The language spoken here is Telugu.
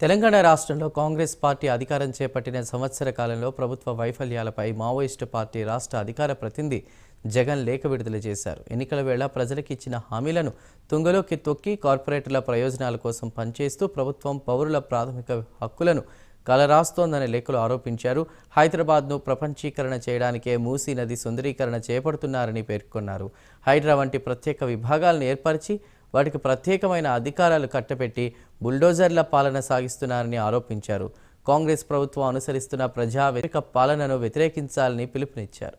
తెలంగాణ రాష్ట్రంలో కాంగ్రెస్ పార్టీ అధికారం చేపట్టిన సంవత్సర కాలంలో ప్రభుత్వ వైఫల్యాలపై మావోయిస్టు పార్టీ రాష్ట్ర అధికార ప్రతినిధి జగన్ లేఖ విడుదల చేశారు. ఎన్నికల వేళ ప్రజలకు ఇచ్చిన హామీలను తుంగలోకి తొక్కి కార్పొరేటర్ల ప్రయోజనాల కోసం పనిచేస్తూ ప్రభుత్వం పౌరుల ప్రాథమిక హక్కులను కలరాస్తోందని లేఖలో ఆరోపించారు. హైదరాబాద్ను ప్రపంచీకరణ చేయడానికే మూసీ నది సుందరీకరణ చేపడుతున్నారని పేర్కొన్నారు. హైడ్రా వంటి ప్రత్యేక విభాగాలను ఏర్పరిచి వాటికి ప్రత్యేకమైన అధికారాలు కట్టబెట్టి బుల్డోజర్ల పాలన సాగిస్తున్నారని ఆరోపించారు. కాంగ్రెస్ ప్రభుత్వం అనుసరిస్తున్న ప్రజా వ్యతిరేక పాలనను వ్యతిరేకించాలని పిలుపునిచ్చారు.